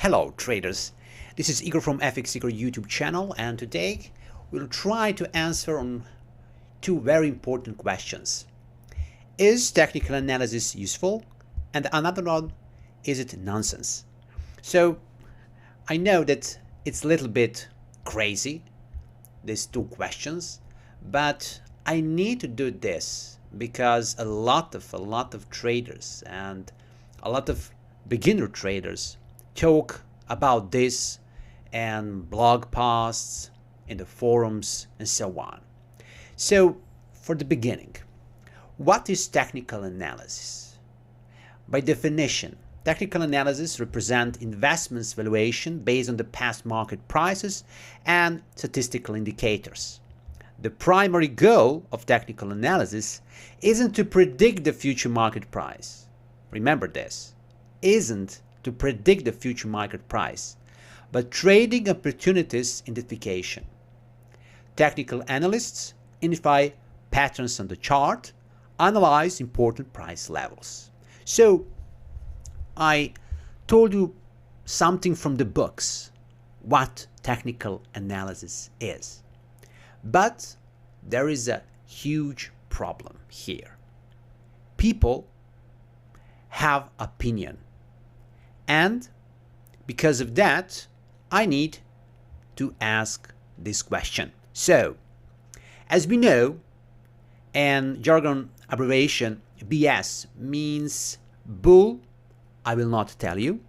Hello traders, this is Igor from FX Igor YouTube channel, and today we'll try to answer on two very important questions. Is technical analysis useful? And another one, is it nonsense? So I know that it's a little bit crazy, these two questions, but I need to do this because a lot of traders and a lot of beginner traders talk about this and blog posts in the forums and so on. So for the beginning, what is technical analysis? By definition, technical analysis represents investments valuation based on the past market prices and statistical indicators. The primary goal of technical analysis isn't to predict the future market price. Remember this, isn't to predict the future market price, but trading opportunities identification. Technical analysts identify patterns on the chart, analyze important price levels. So I told you something from the books, what technical analysis is. But there is a huge problem here. People have opinion. And because of that, I need to ask this question. So, as we know, and jargon abbreviation BS means bull, I will not tell you,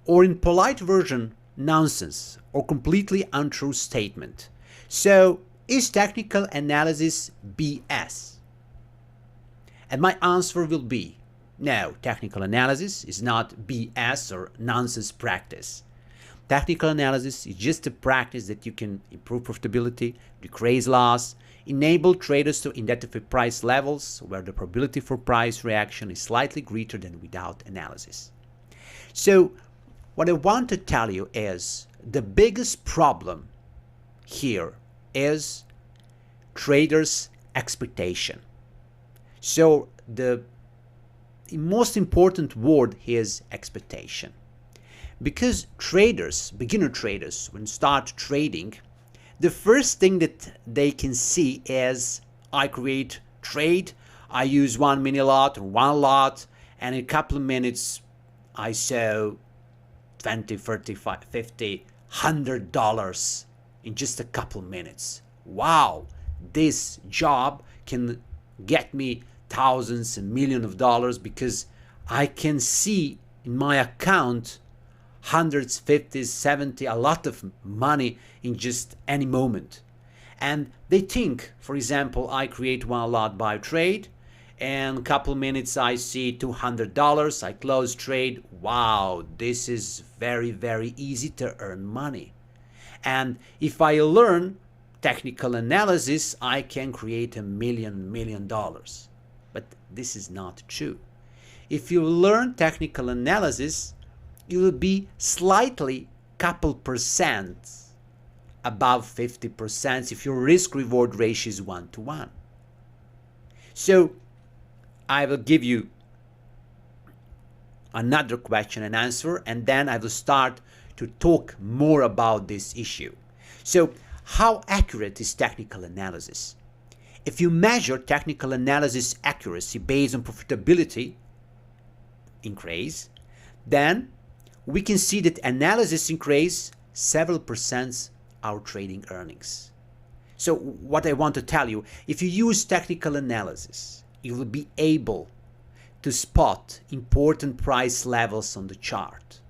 or in polite version, nonsense or completely untrue statement. So, is technical analysis BS? And my answer will be no, technical analysis is not BS or nonsense practice. Technical analysis is just a practice that you can improve profitability, decrease loss, enable traders to identify price levels where the probability for price reaction is slightly greater than without analysis. So what I want to tell you is the biggest problem here is traders' expectation. So the most important word is expectation. Because traders, beginner traders, when start trading, the first thing that they can see is I create trade, I use one mini lot or one lot, and in a couple of minutes I sell 20, 30, 50, $100 in just a couple of minutes. Wow, this job can get me thousands and millions of dollars because I can see in my account hundreds, 50s, 70, a lot of money in just any moment. And they think, for example, I create one lot buy trade, and a couple minutes I see $200, I close trade. Wow, this is very, very easy to earn money. And if I learn technical analysis, I can create $1 million. But this is not true. If you learn technical analysis, you will be slightly couple percent above 50% if your risk-reward ratio is 1-to-1. So I will give you another question and answer, and then I will start to talk more about this issue. So how accurate is technical analysis? If you measure technical analysis accuracy based on profitability increase, then we can see that analysis increase several percent our trading earnings. So what I want to tell you, if you use technical analysis, you will be able to spot important price levels on the chart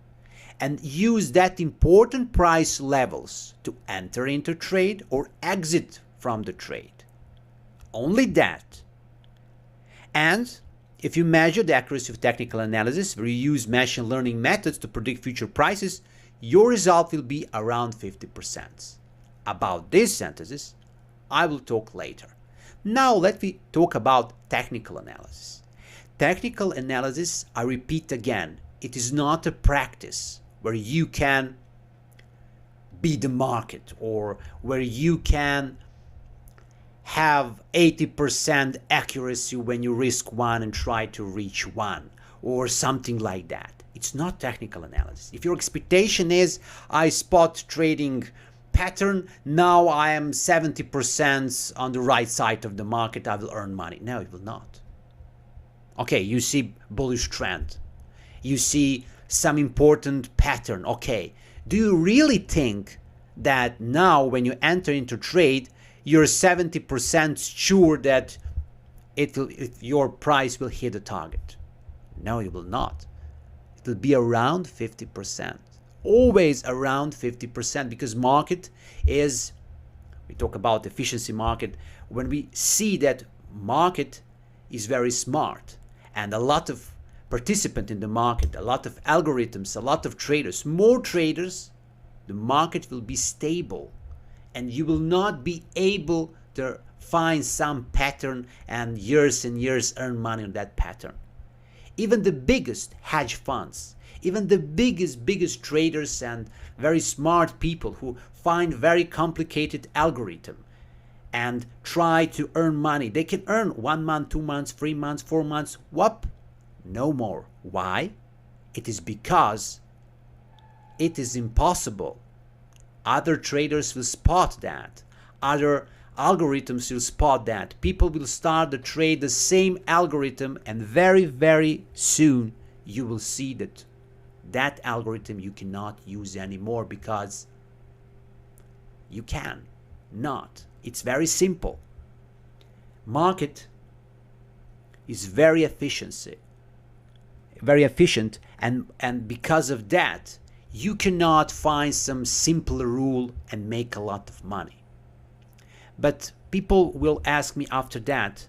and use that important price levels to enter into trade or exit from the trade. Only that. And if you measure the accuracy of technical analysis where you use machine learning methods to predict future prices, your result will be around 50%. About these sentences, I will talk later. Now let me talk about technical analysis. Technical analysis, I repeat again, it is not a practice where you can beat the market or where you can have 80% accuracy when you risk one and try to reach one, or something like that. It's not technical analysis. If your expectation is, I spot trading pattern, now I am 70% on the right side of the market, I will earn money. No, you will not. Okay, you see bullish trend. You see some important pattern. Okay, do you really think that now when you enter into trade, you're 70% sure that your price will hit the target? No, you will not. It will be around 50%. Always around 50%, because market is, we talk about efficiency market, when we see that market is very smart and a lot of participants in the market, a lot of algorithms, a lot of traders, more traders, the market will be stable and you will not be able to find some pattern and years earn money on that pattern. Even the biggest hedge funds, even the biggest traders and very smart people who find very complicated algorithm and try to earn money, they can earn 1 month, 2 months, 3 months, 4 months, whoop, no more. Why? It is because it is impossible. Other traders will spot that. Other algorithms will spot that. People will start to trade the same algorithm, and very soon you will see that that algorithm you cannot use anymore, because you can not. It's very simple. Market is very efficient, and because of that you cannot find some simple rule and make a lot of money. But people will ask me after that,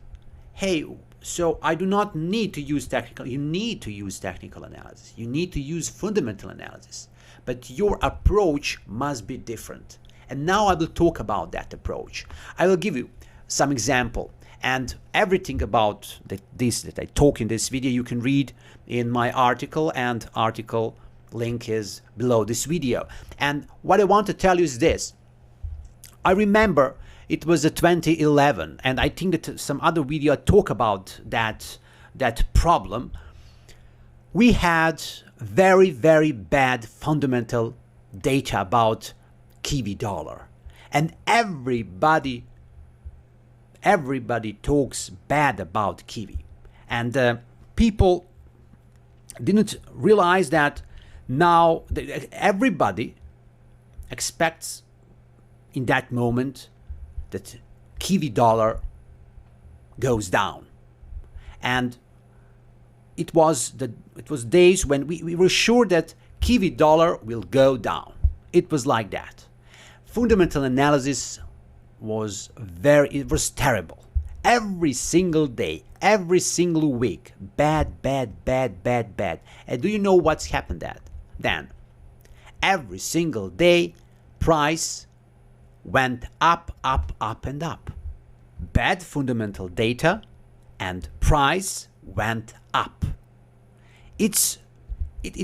hey, so I do not need to use technical. You need to use technical analysis. You need to use fundamental analysis. But your approach must be different. And now I will talk about that approach. I will give you some example. And everything about this that I talk in this video, you can read in my article, and article link is below this video. And what I want to tell you is this. I remember it was 2011, and I think that some other video talk about that problem. We had very bad fundamental data about Kiwi dollar, and everybody talks bad about Kiwi, and people didn't realize that now everybody expects in that moment that Kiwi dollar goes down. And it was days when we were sure that Kiwi dollar will go down. It was like that. Fundamental analysis was terrible. Every single day, every single week, bad. And do you know what's happened then? Every single day, price went up and up. Bad fundamental data and price went up. It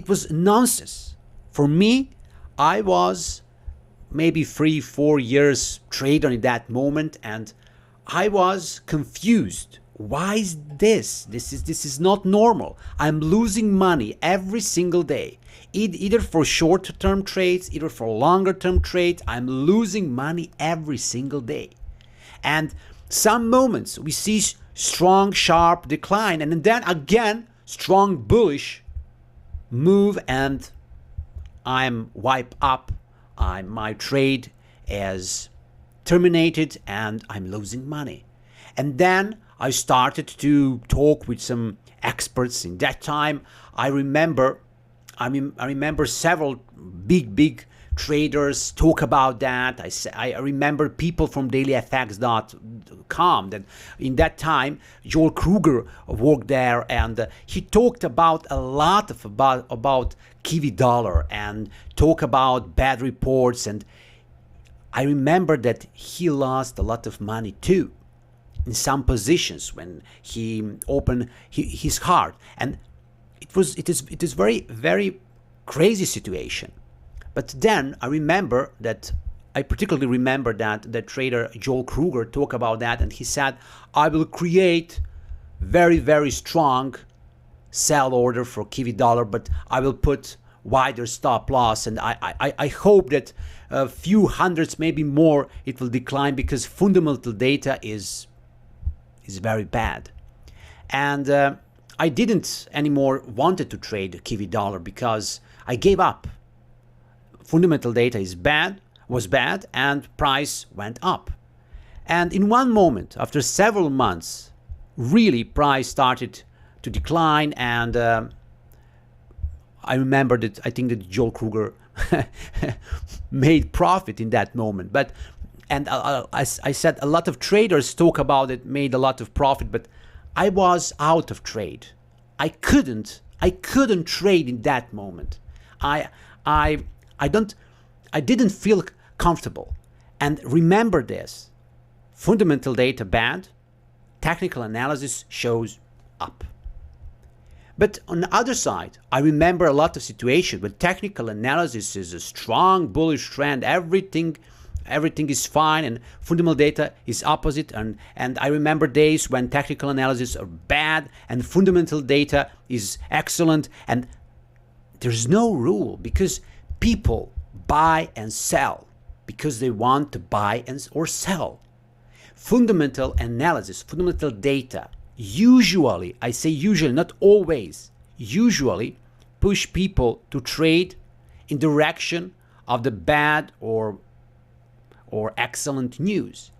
was nonsense. For me, I was maybe 3-4 years trader in that moment, and I was confused. Why is this? This is not normal. I'm losing money every single day. Either for short-term trades, either for longer-term trades, I'm losing money every single day. And some moments we see strong, sharp decline, and then again, strong bullish move, and I'm wiped up. My trade is terminated, and I'm losing money. And then I started to talk with some experts. In that time, I remember several big traders talk about that. I remember people from dailyfx.com that in that time Joel Kruger worked there, and he talked about a lot about Kiwi dollar and talk about bad reports, and I remember that he lost a lot of money too in some positions when he opened his heart, and it is very crazy situation. But then I particularly remember that the trader Joel Kruger talked about that, and he said, I will create very strong sell order for Kiwi dollar, but I will put wider stop loss, and I hope that a few hundreds, maybe more, it will decline because fundamental data is very bad. And I didn't anymore wanted to trade Kiwi dollar because I gave up. Fundamental data was bad, and price went up. And in one moment, after several months, really price started to decline, and I remember that I think that Joel Kruger made profit in that moment. But I said a lot of traders talk about it, made a lot of profit, but I was out of trade. I couldn't trade in that moment. I didn't feel comfortable. And remember this: fundamental data bad, technical analysis shows up. But on the other side, I remember a lot of situations where technical analysis is a strong bullish trend, everything is fine, and fundamental data is opposite. And I remember days when technical analysis are bad and fundamental data is excellent. And there's no rule, because people buy and sell because they want to buy or sell. Fundamental analysis, fundamental data, usually, I say usually, not always, usually push people to trade in direction of the bad or excellent news.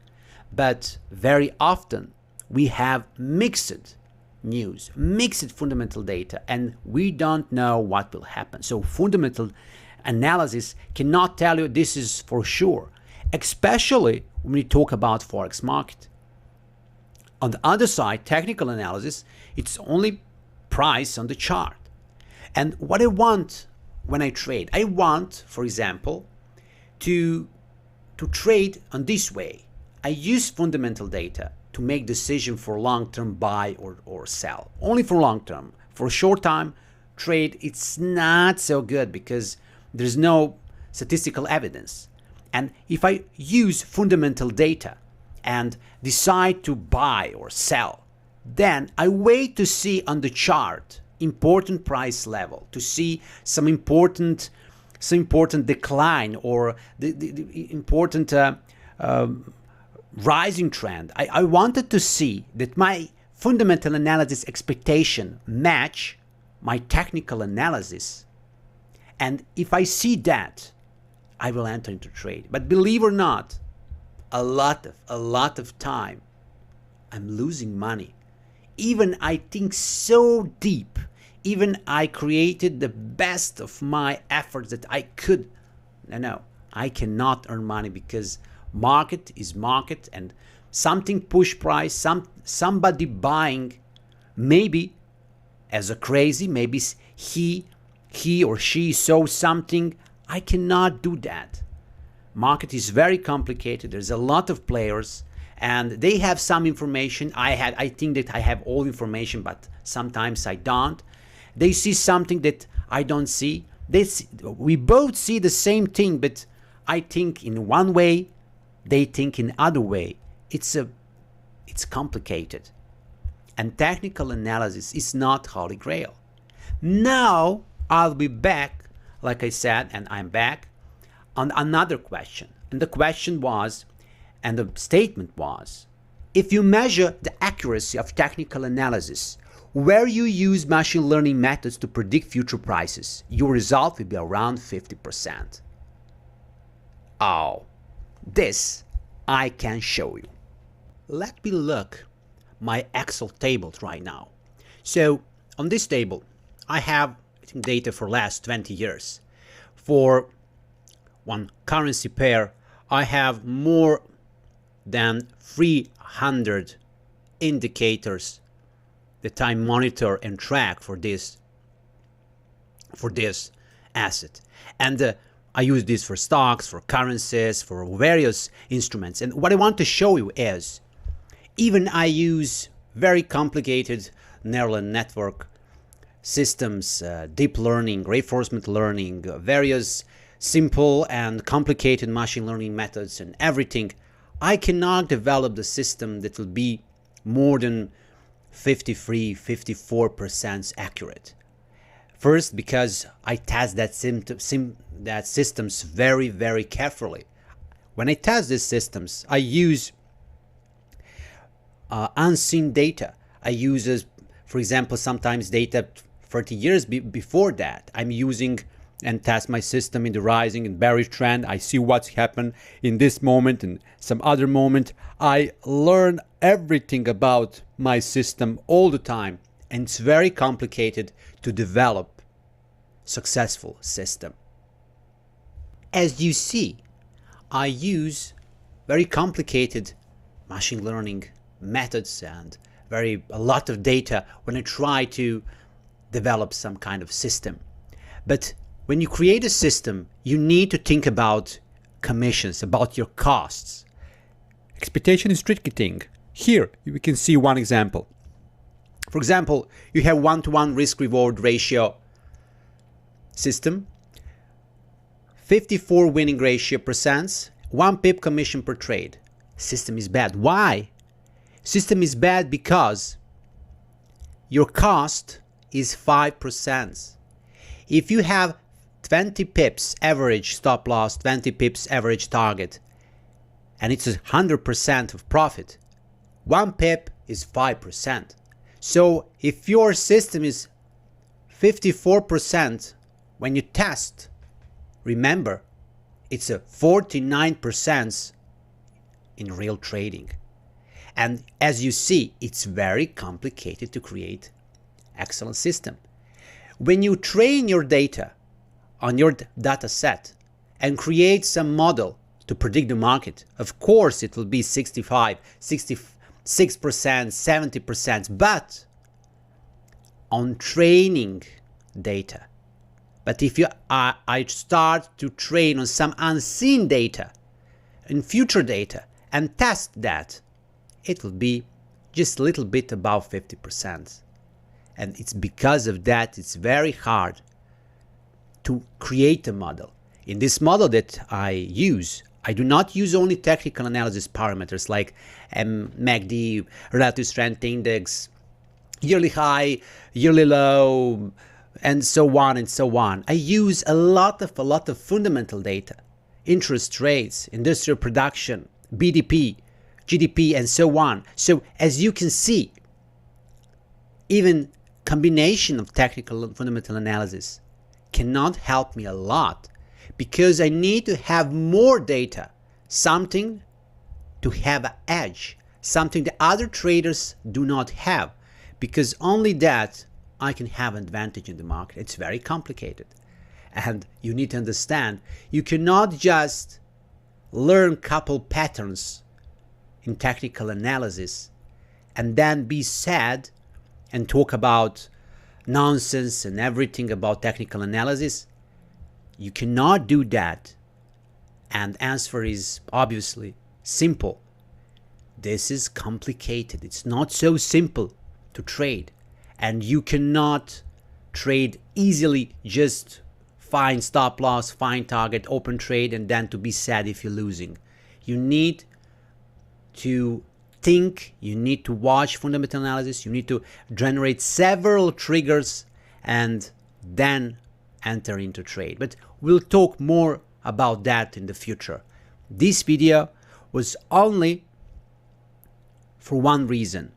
But very often we have mixed news, mixed fundamental data, and we don't know what will happen. So fundamental analysis cannot tell you this is for sure, especially when we talk about forex market. On the other side, technical analysis, it's only price on the chart. And what I want when I trade, I want, for example, to trade on this way. I use fundamental data to make decision for long-term buy or sell. Only for long-term. For a short time trade, it's not so good because there's no statistical evidence. And if I use fundamental data and decide to buy or sell, then I wait to see on the chart important price level, to see some important decline or the important rising trend. I wanted to see that my fundamental analysis expectation match my technical analysis. And if I see that, I will enter into trade. But believe or not, a lot of time I'm losing money. Even I think so deep, even I created the best of my efforts that I could. No, I cannot earn money because market is market, and something push price, somebody buying, maybe as a crazy, maybe he or she saw something. I cannot do that. Market is very complicated. There's a lot of players, and they have some information. I think that I have all information, but sometimes I don't. They see something that I don't see. We both see the same thing, but I think in one way, they think in other way. It's complicated. And technical analysis is not holy grail. Now I'll be back, like I said, and I'm back on another question. And the question was, and the statement was, if you measure the accuracy of technical analysis where you use machine learning methods to predict future prices, your result will be around 50%. Oh, this I can show you. Let me look my Excel tables right now. So on this table, I have data for last 20 years. For one currency pair, I have more than 300 indicators that I monitor and track for this asset. And I use this for stocks, for currencies, for various instruments. And what I want to show you is, even I use very complicated neural network systems, deep learning, reinforcement learning, various simple and complicated machine learning methods and everything. I cannot develop the system that will be more than 53, 54% accurate. First, because I test that systems very, very carefully. When I test these systems, I use unseen data. I use, for example, sometimes data 30 years before that. I'm using and test my system in the rising and bearish trend. I see what's happened in this moment and some other moment. I learn everything about my system all the time, and it's very complicated to develop successful system. As you see, I use very complicated machine learning methods and a lot of data when I try to develop some kind of system. But when you create a system, you need to think about commissions, about your costs. Expectation is tricky thing. Here, we can see one example. For example, you have 1-to-1 risk-reward ratio system, 54 winning ratio percents, 1 pip commission per trade. System is bad. Why? System is bad because your cost is 5%. If you have 20 pips average stop loss, 20 pips average target, and it's 100% of profit, 1 pip is 5%. So if your system is 54% when you test, remember, it's a 49% in real trading. And as you see, it's very complicated to create excellent system. When you train your data on your data set and create some model to predict the market, of course it will be 65, 66%, 70%, but on training data. But if I start to train on some unseen data and future data and test that, it will be just a little bit above 50%. And it's because of that it's very hard to create a model. In this model that I use, I do not use only technical analysis parameters like MACD, relative strength index, yearly high, yearly low, and so on and so on. I use a lot of fundamental data, interest rates, industrial production, BDP, GDP, and so on. So as you can see, even combination of technical and fundamental analysis cannot help me a lot, because I need to have more data, something to have an edge, something that other traders do not have, because only that I can have an advantage in the market. It's very complicated, and you need to understand you cannot just learn couple patterns in technical analysis and then be sad and talk about nonsense and everything about technical analysis. You cannot do that. And answer is obviously simple. This is complicated. It's not so simple to trade. And you cannot trade easily, just find stop loss, find target, open trade, and then to be sad if you're losing. You need to think, you need to watch fundamental analysis, you need to generate several triggers and then enter into trade. But we'll talk more about that in the future. This video was only for one reason.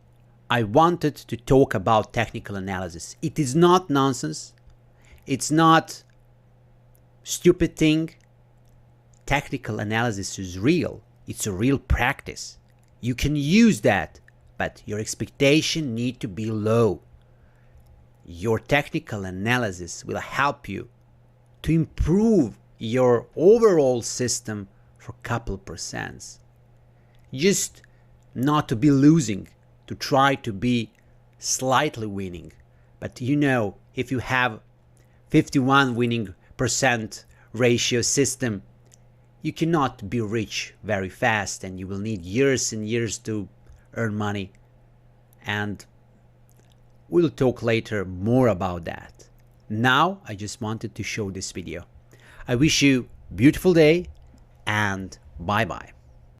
I wanted to talk about technical analysis. It is not nonsense. It's not stupid thing. Technical analysis is real. It's a real practice. You can use that, but your expectation need to be low. Your technical analysis will help you to improve your overall system for a couple percent. Just not to be losing, to try to be slightly winning. But you know, if you have 51 winning percent ratio system, you cannot be rich very fast, and you will need years and years to earn money. And we'll talk later more about that. Now, I just wanted to show this video. I wish you a beautiful day, and bye-bye.